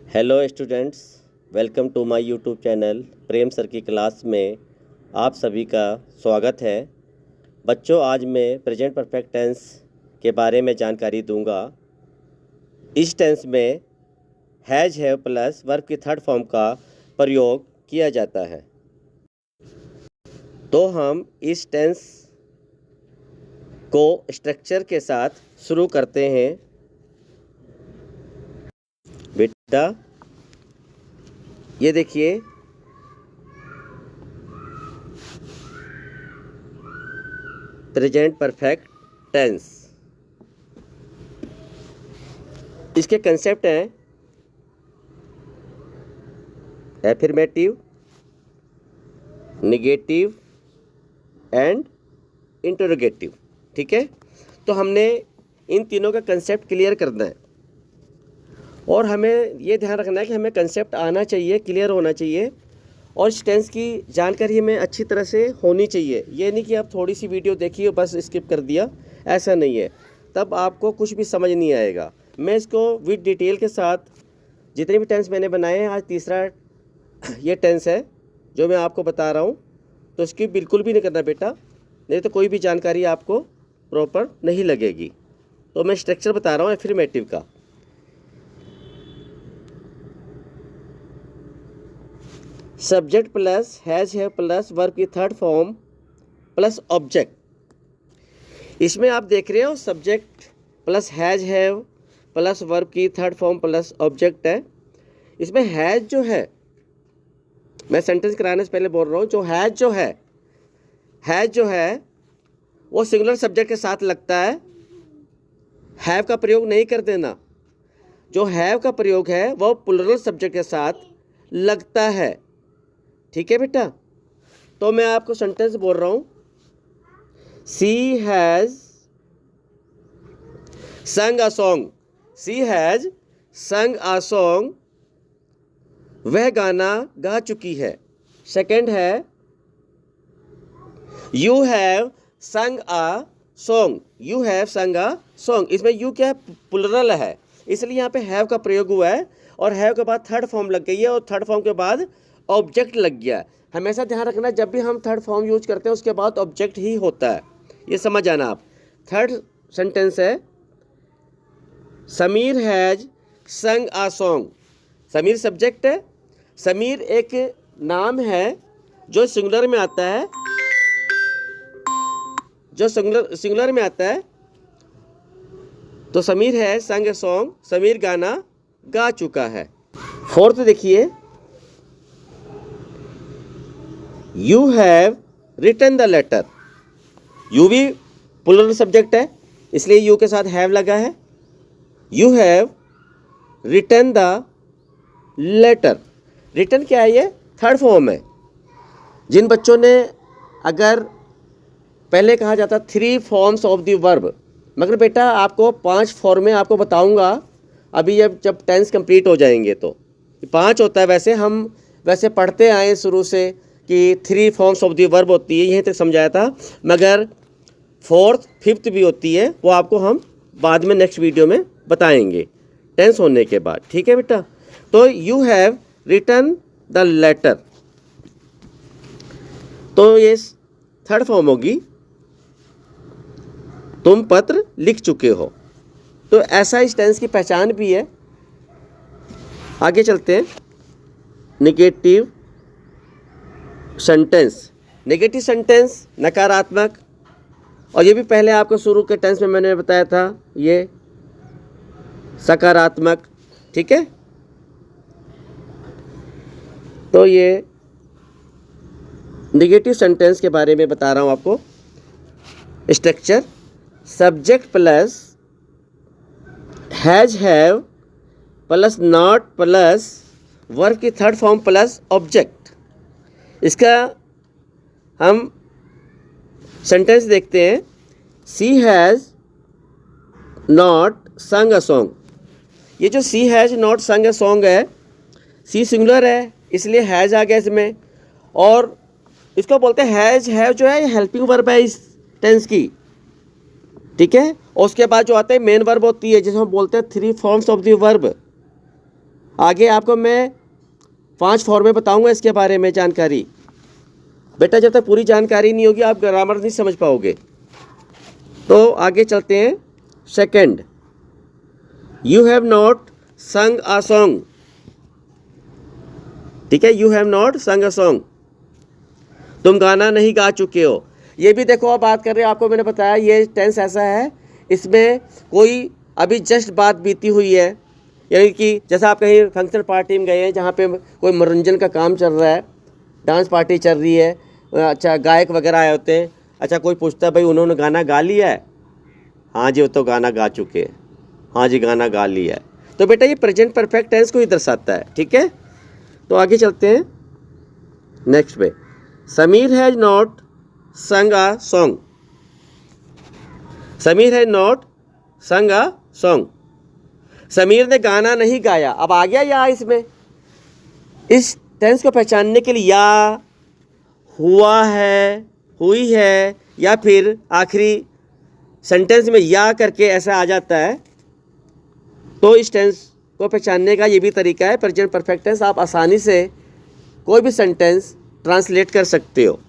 Hello students, welcome to my YouTube channel Prem sir की class में आप सभी का स्वागत है। बच्चों, आज मैं प्रेजेंट परफेक्ट टेंस के बारे में जानकारी दूंगा। इस टेंस में हैज़ हैव प्लस वर्ब की थर्ड फॉर्म का प्रयोग किया जाता है। तो हम इस टेंस को स्ट्रक्चर के साथ शुरू करते हैं। बेटा, ये देखिए, प्रेजेंट परफेक्ट टेंस। इसके कंसेप्ट हैं एफर्मेटिव, नेगेटिव एंड इंटरोगेटिव। ठीक है, तो हमने इन तीनों का कंसेप्ट क्लियर करना है और हमें ये ध्यान रखना है कि हमें कंसेप्ट आना चाहिए, क्लियर होना चाहिए और इस टेंस की जानकारी हमें अच्छी तरह से होनी चाहिए। ये नहीं कि आप थोड़ी सी वीडियो देखी और बस स्किप कर दिया, ऐसा नहीं है, तब आपको कुछ भी समझ नहीं आएगा। मैं इसको विद डिटेल के साथ जितने भी टेंस मैंने बनाए हैं, आज तीसरा ये टेंस है जो मैं आपको बता रहा हूँ, तो इसकी बिल्कुल भी नहीं करना बेटा, नहीं तो कोई भी जानकारी आपको प्रॉपर नहीं लगेगी। तो मैं स्ट्रक्चर बता रहा हूँ एफर्मेटिव का। Subject plus has have plus verb की थर्ड फॉर्म प्लस ऑब्जेक्ट। इसमें आप देख रहे हो subject plus has have plus verb की थर्ड फॉर्म प्लस ऑब्जेक्ट है। इसमें हैज़ जो है, मैं सेंटेंस कराने से पहले बोल रहा हूँ, जो हैज़ जो है वो सिंगुलर सब्जेक्ट के साथ लगता है। हैव का प्रयोग नहीं कर देना। जो हैव का प्रयोग है वो प्लुरल सब्जेक्ट के साथ लगता है। ठीक है बेटा, तो मैं आपको सेंटेंस बोल रहा हूँ। सी हैज़ संग अ सॉन्ग। सी हैज़ संग अ सॉन्ग, वह गाना गा चुकी है। सेकंड है यू हैव संग अ सॉन्ग। यू हैव संग अ सॉन्ग, इसमें यू क्या है, प्लुरल है, इसलिए यहाँ पे हैव का प्रयोग हुआ है और हैव के बाद थर्ड फॉर्म लग गई है और थर्ड फॉर्म के बाद ऑब्जेक्ट लग गया। हमेशा ध्यान रखना, जब भी हम थर्ड फॉर्म यूज करते हैं उसके बाद ऑब्जेक्ट ही होता है, ये समझ आना आप। थर्ड सेंटेंस है समीर हैज संग अ सॉन्ग। समीर सब्जेक्ट है, समीर एक नाम है जो सिंगुलर में आता है, सिंगुलर में आता है। तो समीर है संग अ सॉन्ग, समीर गाना गा चुका है। फोर्थ देखिए, you have written the letter. You भी प्लुरल सब्जेक्ट है, इसलिए यू के साथ हैव लगा है। You have written the letter. Written क्या है, ये थर्ड फॉर्म है। जिन बच्चों ने, अगर पहले कहा जाता 3 फॉर्म्स ऑफ द वर्ब, मगर बेटा आपको 5 फॉर्में आपको बताऊंगा अभी, जब टेंस कंप्लीट हो जाएंगे तो 5 होता है। वैसे हम पढ़ते आए शुरू से कि 3 फॉर्म्स ऑफ द वर्ब होती है, यहीं तक समझाया था, मगर 4th 5th भी होती है, वो आपको हम बाद में नेक्स्ट वीडियो में बताएंगे टेंस होने के बाद। ठीक है बेटा, तो you have written the letter, तो ये थर्ड फॉर्म होगी, तुम पत्र लिख चुके हो। तो ऐसा इस टेंस की पहचान भी है। आगे चलते हैं। Negative sentence. नेगेटिव सेंटेंस नकारात्मक, और ये भी पहले आपको शुरू के टेंस में मैंने बताया था, ये सकारात्मक। ठीक है, तो ये नेगेटिव सेंटेंस के बारे में बता रहा हूँ आपको। Structure subject plus has have plus not plus verb की थर्ड फॉर्म प्लस ऑब्जेक्ट। इसका हम सेंटेंस देखते हैं। सी हैज़ नॉट संग अ सॉन्ग। ये जो सी हैज़ नॉट संग अ सॉन्ग है, सी सिंगुलर है इसलिए हैज़ आ गया इसमें, और इसको बोलते हैं हैज़ हैव, जो है हेल्पिंग वर्ब है इस टेंस की। ठीक है, और उसके बाद जो आता है मेन वर्ब होती है, जिसे हम बोलते हैं 3 फॉर्म्स ऑफ द वर्ब। आगे आपको मैं 5 फॉर्में बताऊंगा इसके बारे में जानकारी। बेटा जब तक पूरी जानकारी नहीं होगी आप ग्रामर नहीं समझ पाओगे। तो आगे चलते हैं। सेकंड, यू हैव नॉट संग अ सॉन्ग। ठीक है, यू हैव नॉट संग अ सॉन्ग, तुम गाना नहीं गा चुके हो। ये भी देखो आप बात कर रहे हो, आपको मैंने बताया ये टेंस ऐसा है, इसमें कोई अभी जस्ट बात बीती हुई है, यानी कि जैसा आप कहीं फंक्शन पार्टी में गए हैं जहाँ पे कोई मनोरंजन का काम चल रहा है, डांस पार्टी चल रही है, अच्छा गायक वगैरह आए होते हैं, अच्छा कोई पूछता है भाई उन्होंने गाना गा लिया है, हाँ जी वो तो गाना गा चुके हैं, हाँ जी गाना गा लिया है। तो बेटा ये प्रेजेंट परफेक्ट टेंस को ही दर्शाता है। ठीक है, तो आगे चलते हैं नेक्स्ट पे। समीर हैज नॉट संग a song. Sameer has not संग अ सॉन्ग, समीर ने गाना नहीं गाया। अब आ गया या इसमें, इस टेंस को पहचानने के लिए या, हुआ है, हुई है, या फिर आखिरी सेंटेंस में या करके ऐसा आ जाता है, तो इस टेंस को पहचानने का ये भी तरीका है। प्रेजेंट परफेक्ट टेंस आप आसानी से कोई भी सेंटेंस ट्रांसलेट कर सकते हो।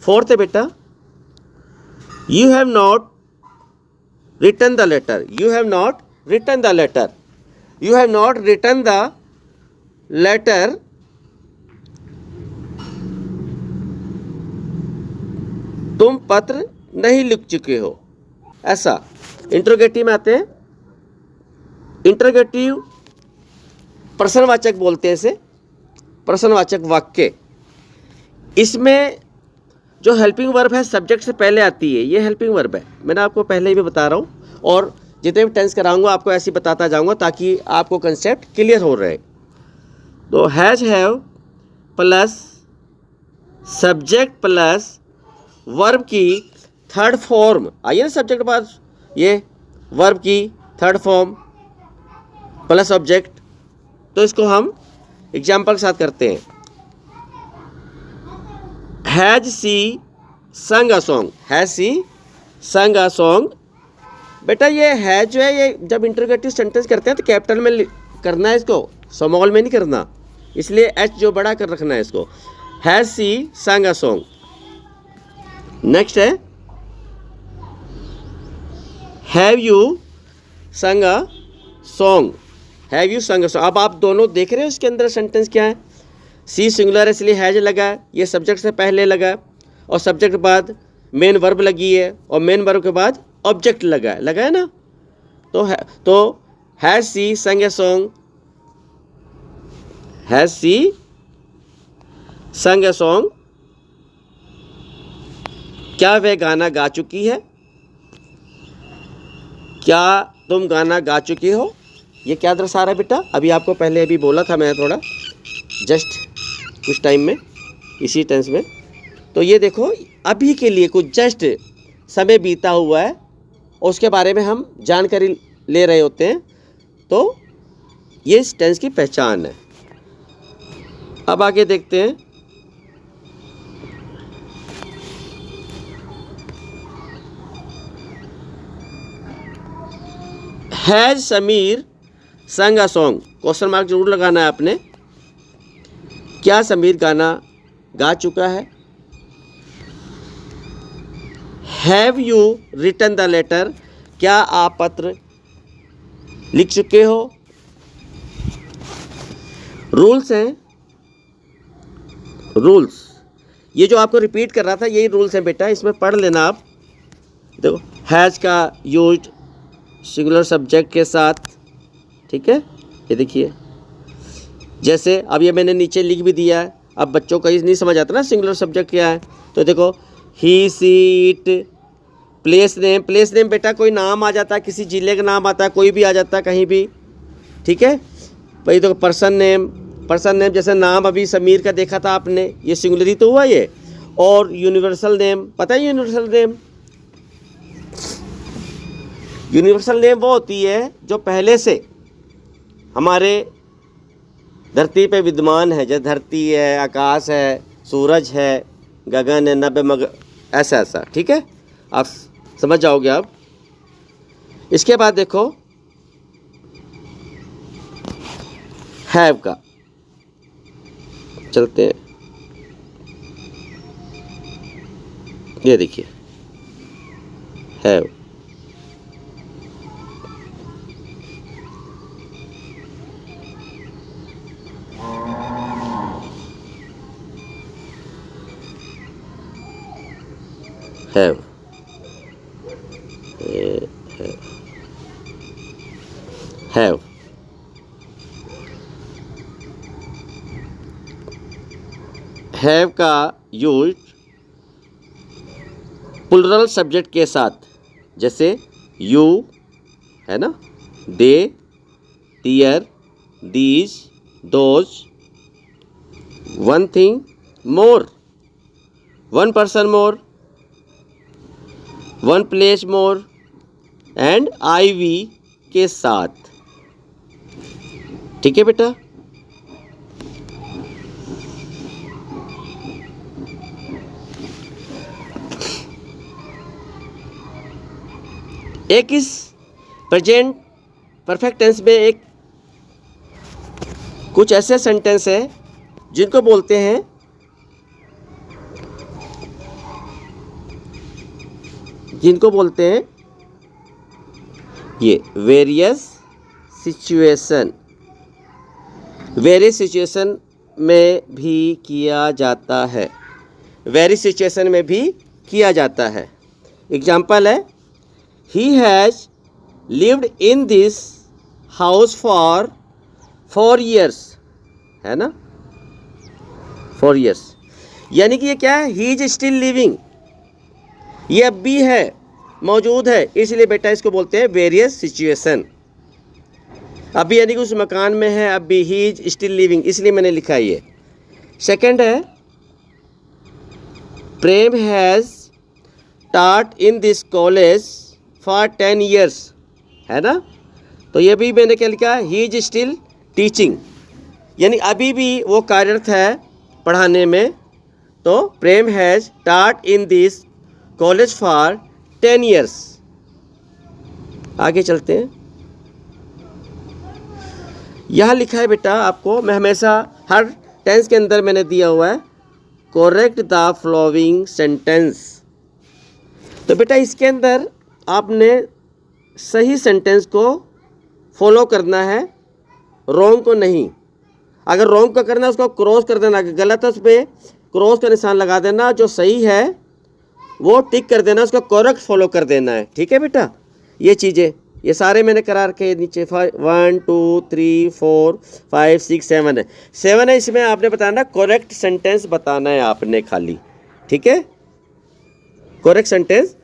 फोर्थ है बेटा, you have not written the letter. You have not written the letter, you have not written the letter, तुम पत्र नहीं लिख चुके हो। ऐसा इंट्रोगेटिव में आते हैं। इंट्रोगेटिव प्रश्नवाचक बोलते हैं इसे, प्रश्नवाचक वाक्य। इसमें जो हेल्पिंग वर्ब है सब्जेक्ट से पहले आती है, ये हेल्पिंग वर्ब है, मैंने आपको पहले ही भी बता रहा हूँ, और जितने भी टेंस कराऊंगा आपको ऐसे ही बताता जाऊंगा ताकि आपको कंसेप्ट क्लियर हो रहे। तो has have plus subject plus verb की थर्ड फॉर्म, आइए ना सब्जेक्ट बाद ये वर्ब की थर्ड फॉर्म प्लस ऑब्जेक्ट, तो इसको हम एग्जाम्पल के साथ करते हैं। हैज सी संग अ सॉन्ग, हैज सी संग अ सॉन्ग। बेटा ये हैज जो है ये जब इंटरोगेटिव सेंटेंस करते हैं तो कैपिटल में करना है इसको, स्मॉल में नहीं करना, इसलिए एच जो बड़ा कर रखना है इसको। हैज सी संग अ सॉन्ग। नेक्स्ट है हैव यू संग अ सॉन्ग, हैव यू संग अ सॉन्ग। अब आप दोनों देख रहे हो इसके अंदर सेंटेंस क्या है, सी सिंगुलर है इसलिए हैज लगा है, ये सब्जेक्ट से पहले लगा, और सब्जेक्ट के बाद मेन वर्ब लगी है, और मेन वर्ब के बाद ऑब्जेक्ट लगा है ना। तो हैज सी संग ए सॉन्ग, हैज सी संग ए सॉन्ग, क्या वह गाना गा चुकी है, क्या तुम गाना गा चुके हो। ये क्या दर्शा रहा है बेटा, अभी आपको पहले अभी बोला था मैं थोड़ा जस्ट कुछ टाइम में इसी टेंस में। तो ये देखो अभी के लिए कुछ जस्ट समय बीता हुआ है और उसके बारे में हम जानकारी ले रहे होते हैं, तो ये इस टेंस की पहचान है। अब आगे देखते हैं। हैज समीर संग अ सॉन्ग, क्वेश्चन मार्क जरूर लगाना है आपने। क्या समीर गाना गा चुका है। Have you written the letter, क्या आप पत्र लिख चुके हो। रूल्स हैं, रूल्स ये जो आपको रिपीट कर रहा था यही रूल्स हैं बेटा, इसमें पढ़ लेना आप। देखो हैज का यूज्ड सिंगुलर सब्जेक्ट के साथ, ठीक है, ये देखिए जैसे अब ये मैंने नीचे लिख भी दिया है। अब बच्चों को नहीं समझ आता ना सिंगुलर सब्जेक्ट क्या है, तो देखो ही see it. Place name, place name बेटा कोई नाम आ जाता है, किसी जिले का नाम आता है, कोई भी आ जाता है कहीं भी, ठीक है भाई। तो पर्सन नेम, पर्सन नेम जैसे नाम अभी समीर का देखा था आपने, ये सिंगुलर तो हुआ ये। और यूनिवर्सल नेम, पता है यूनिवर्सल नेम, यूनिवर्सल नेम वो होती है जो पहले से हमारे धरती पे विद्यमान है, जैसे धरती है, आकाश है, सूरज है, गगन है, नभ मग, ऐसा ऐसा, ठीक है, आप समझ जाओगे आप। इसके बाद देखो हैव का चलते हैं। ये देखिए हैव, हैव, हैव। हैव का यूज प्लुरल सब्जेक्ट के साथ, जैसे यू है ना, they, there, these, those, one thing more, one person more, one place more and I we के साथ। ठीक है बेटा। एक इस प्रेजेंट परफेक्ट टेंस में एक कुछ ऐसे सेंटेंस है जिनको बोलते हैं ये वेरियस सिचुएशन। वेरियस सिचुएशन में भी किया जाता है, वेरियस सिचुएशन में भी किया जाता है। एग्जाम्पल है, he has lived in this house for 4 years, है ना, 4 years। यानी कि ये क्या है, he is still living, ये अब भी है, मौजूद है, इसलिए बेटा इसको बोलते हैं वेरियस सिचुएशन। अभी यानी कि उस मकान में है, अब भी ही इज स्टिल लिविंग, इसलिए मैंने लिखा ये। सेकंड है, प्रेम has taught in this college for 10 years, है ना, तो ये भी मैंने क्या लिखा, ही इज स्टिल टीचिंग, यानी अभी भी वो कार्यरत है पढ़ाने में। तो प्रेम has taught in this college for 10 years। आगे चलते हैं। यहाँ लिखा है बेटा आपको, मैं हमेशा हर टेंस के अंदर मैंने दिया हुआ है करेक्ट द फॉलोइंग सेंटेंस। तो बेटा इसके अंदर आपने सही सेंटेंस को फॉलो करना है, रॉन्ग को नहीं। अगर रॉन्ग का करना है उसको क्रॉस कर देना, गलत है उस पर क्रॉस का निशान लगा देना, जो सही है वो टिक कर देना, उसको करेक्ट फॉलो कर देना है। ठीक है बेटा, ये चीज़ें ये सारे मैंने करा रखे नीचे। 1 2 3 4 5 6 7 है, 7 है, इसमें आपने बताना करेक्ट सेंटेंस बताना है आपने खाली। ठीक है, करेक्ट सेंटेंस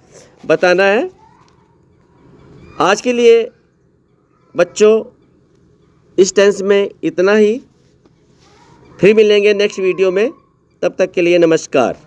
बताना है। आज के लिए बच्चों इस टेंस में इतना ही, फिर मिलेंगे नेक्स्ट वीडियो में, तब तक के लिए नमस्कार।